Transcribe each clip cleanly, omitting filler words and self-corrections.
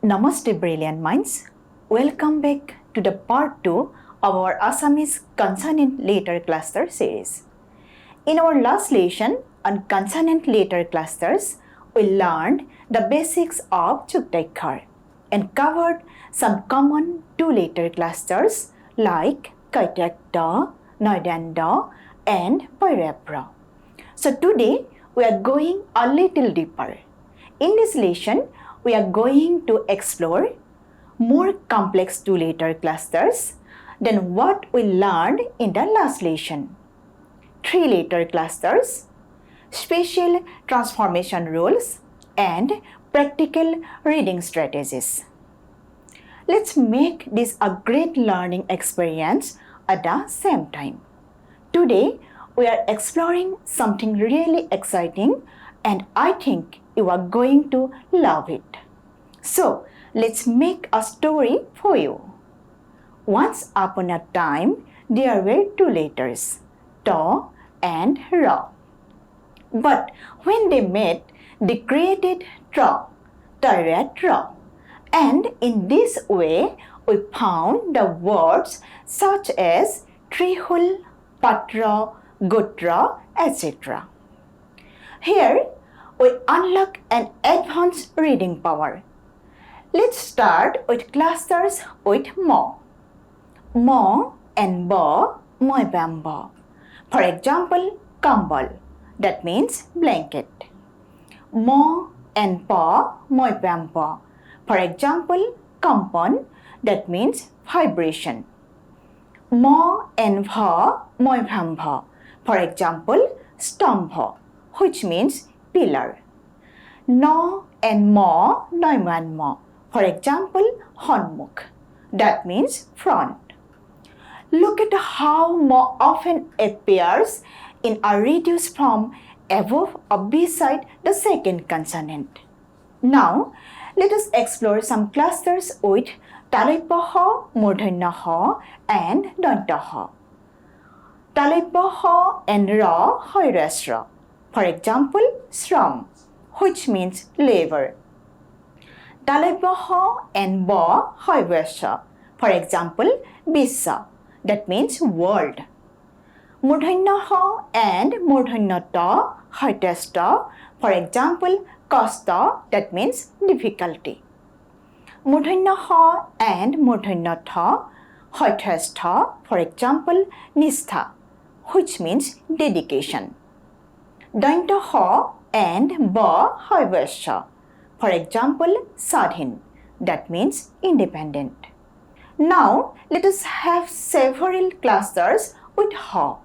Namaste, brilliant minds. Welcome back to the part 2 of our Assamese consonant letter cluster series. In our last lesson on consonant letter clusters, we learned the basics of Chuktaikar and covered some common two-letter clusters like Kaitakda, Noidanda, and Pairapra. So today we are going a little deeper. In this lesson, we are going to explore more complex two-letter clusters than what we learned in the last lesson. Three-letter clusters, special transformation rules, and practical reading strategies. Let's make this a great learning experience at the same time. Today, we are exploring something really exciting, and I think you are going to love it. So, let's make a story for you. Once upon a time, there were two letters, Ta and Ra. But when they met, they created Tra, Tarat Ra. And in this way, we found the words such as Trihul, Patra, Gotra, etc. Here, we unlock an advanced reading power. Let's start with clusters with Mo. Mo and Ba, Moi Bamba. For example, Kambal, that means blanket. Mo and Pa, Moi Bamba. For example, Kampan, that means vibration. Mo and Bha, Moi Bhamba. For example, Stambha, which means pillar. No and Mo, Noiman Mo. For example, Honmukh, that means front. Look at how Mo often appears in a reduced form above or beside the second consonant. Now, let us explore some clusters with Talaipaha, Murdhanya and Dantaha. Talaipaha and Ra, Hoirasra. For example, Sram, which means labor. Talaipaha and Ba, Hoivasha. For example, Bisa, that means world. Murdhanya and Murdhanyata, Hoitasta. For example, Kasta, that means difficulty. Murdhanya and Murdhanyata, Hoitasta. For example, Nistha, which means dedication. Daintaha and Ba, Hoivasha. For example, Sadhin, that means independent. Now, let us have several clusters with Ha.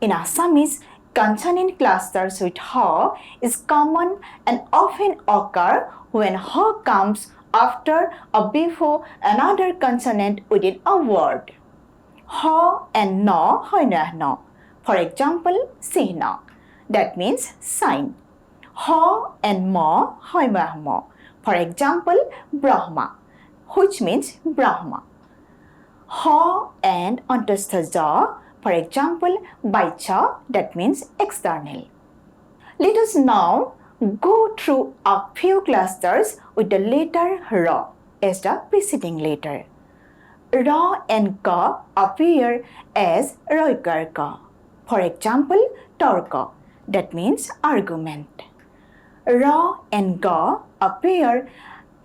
In Assamese, consonant clusters with Ha is common and often occur when Ha comes after or before another consonant within a word. Ha and Na, Hoinahna. For example, Sihna, that means sign. Ha and Ma, Hoimahma. For example, Brahma, which means Brahma. Ha and Antasthaja, for example, Baicha, that means external. Let us now go through a few clusters with the letter Ra as the preceding letter. Ra and Ka appear as Roikarka. For example, Torka, that means argument. Ra and Ga appear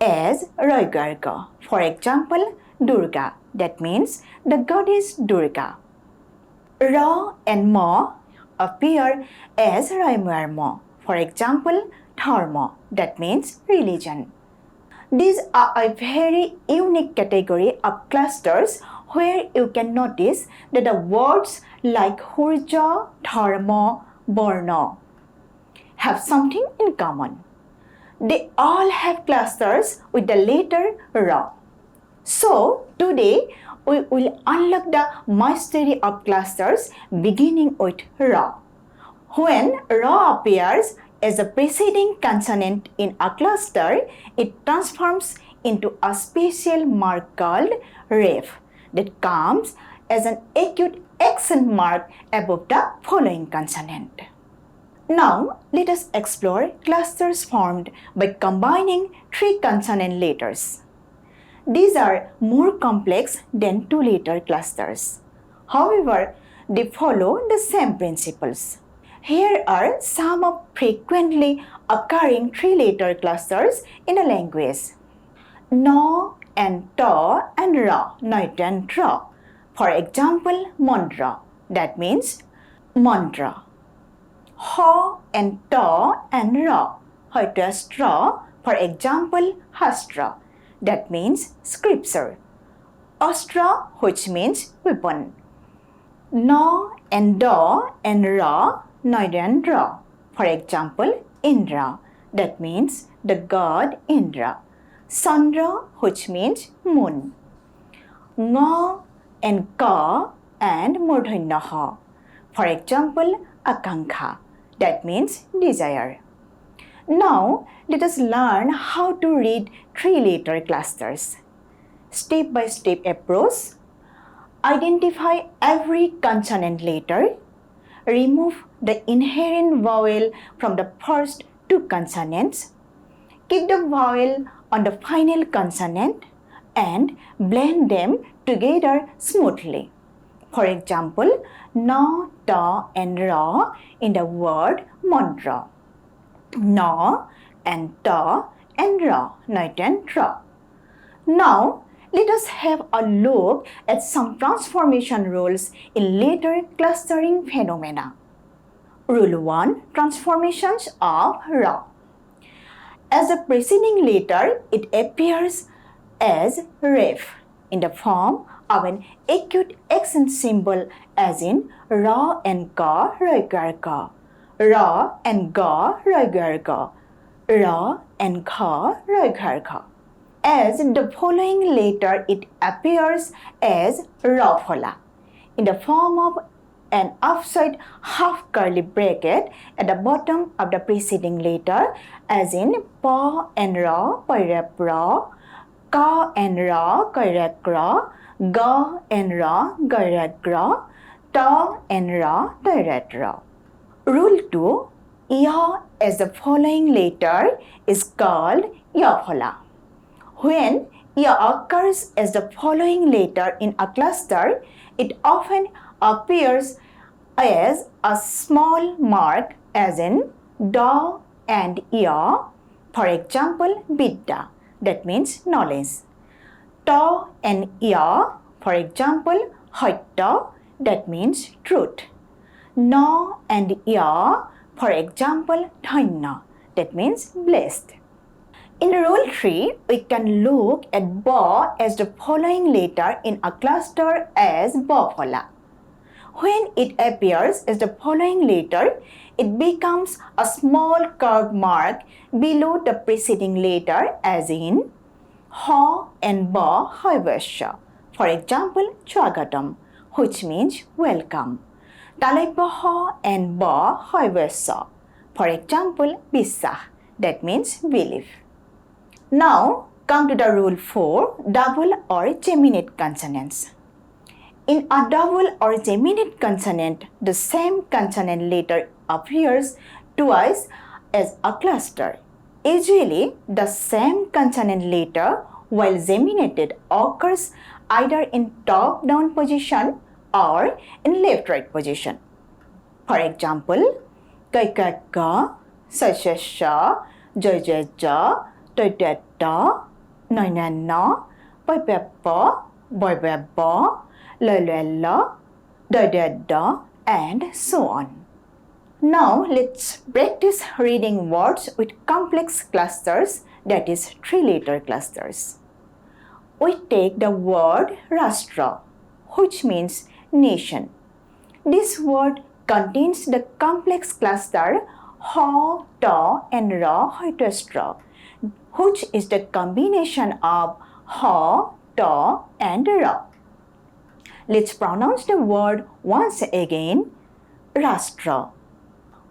as Roigarga. For example, Durga, that means the goddess Durga. Ra and Ma appear as Raimarma. For example, Dharma, that means religion. These are a very unique category of clusters where you can notice that the words like Hurja, Dharma, Varna have something in common. They all have clusters with the letter Ra. So, today we will unlock the mystery of clusters beginning with Ra. When Ra appears as a preceding consonant in a cluster, it transforms into a special mark called Ref that comes as an acute accent mark above the following consonant. Now, let us explore clusters formed by combining three consonant letters. These are more complex than two-letter clusters. However, they follow the same principles. Here are some of frequently occurring three-letter clusters in a language. No and to and ra, night and ra. For example, mantra, that means mantra. Ho and to and ra, straw, for example, hastra, that means scripture. Astra, which means weapon. No and do and ra, night and ra, for example, Indra, that means the god Indra. Sandra, which means moon. Nga and ka and murdhanyaha. For example, akankha, that means desire. Now, let us learn how to read three-letter clusters. Step-by-step approach. Identify every consonant letter. Remove the inherent vowel from the first two consonants. Keep the vowel on the final consonant and blend them together smoothly. For example, na, ta and ra in the word mantra. Na and ta and ra, night and ra. Now, let us have a look at some transformation rules in letter clustering phenomena. Rule 1. Transformations of ra. As the preceding letter, it appears as ref in the form of an acute accent symbol as in ra and ka, ra, ka, ra and ga, ra, ra and kha, ra, kha. As the following letter, it appears as rafala in the form of an offside half curly bracket at the bottom of the preceding letter as in pa and ra, pairap ra, ka and ra, kairak ra, ga and ra, gairak ra, ta and ra, tairat ra. Rule 2. Ya as the following letter is called yafala. When ya occurs as the following letter in a cluster, it often appears as a small mark as in da and ya. For example, vidya, that means knowledge. Ta and ya, for example, hatta, that means truth. Na and ya, for example, dhanya, that means blessed. In rule 3, we can look at ba as the following letter in a cluster as bafala. When it appears as the following letter, it becomes a small curved mark below the preceding letter as in ha and ba haivasya. For example, chagatam, which means welcome. Talaipaha and ba haivasya. For example, bisah, that means belief. Now, come to the rule 4, double or geminate consonants. In a double or geminate consonant, the same consonant letter appears twice as a cluster. Usually, the same consonant letter, while geminated, occurs either in top-down position or in left-right position. For example, kaikaka, sashasha, jajaja, toitata, noinana, paipeppa, boibebba, lalala, dadada, and so on. Now let's practice reading words with complex clusters, that is three-letter clusters. We take the word Rashtra, which means nation. This word contains the complex cluster ha, ta, and ra, haitostra, which is the combination of ha, ta, and ra. Let's pronounce the word once again, Rashtra.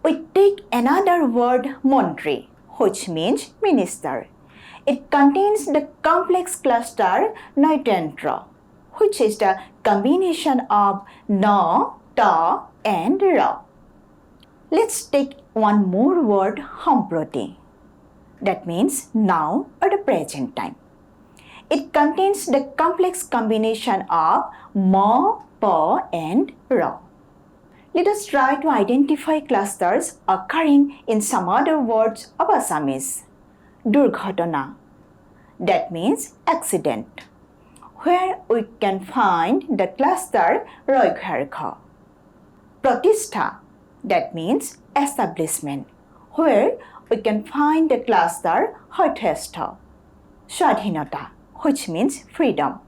We take another word, Montri, which means minister. It contains the complex cluster Naitantra, which is the combination of na, ta, and ra. Let's take one more word, Hamproti. That means now or the present time. It contains the complex combination of ma, pa, and ra. Let us try to identify clusters occurring in some other words of Assamese. Durghatana, that means accident, where we can find the cluster Roigharkha. Pratistha, that means establishment, where we can find the cluster Hoithestha. Swadhinata, which means freedom,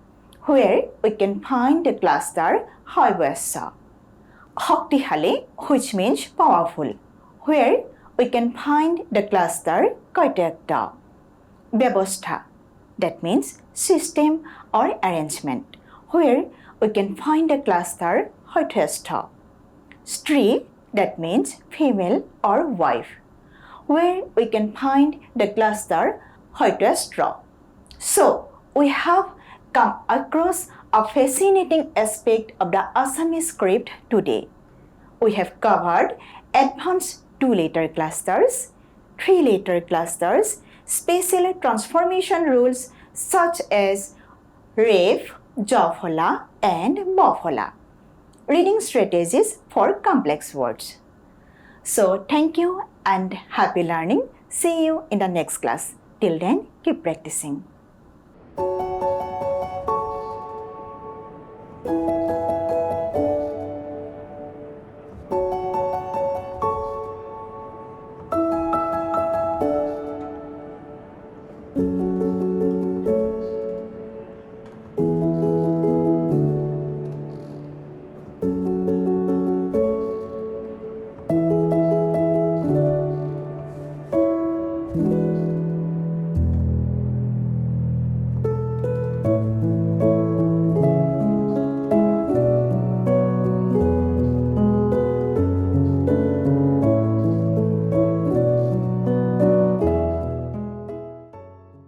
where we can find the cluster Hoivasa. Hoktihale, which means powerful, where we can find the cluster Koitekta. Vyavastha, that means system or arrangement, where we can find the cluster Hoithestha. Stri, that means female or wife, where we can find the cluster Hoithestra. So, we have come across a fascinating aspect of the Assamese script today. We have covered advanced 2-letter clusters, 3-letter clusters, special transformation rules such as ref, jawfola, and bawfola, reading strategies for complex words. So, thank you and happy learning. See you in the next class. Till then, keep practicing.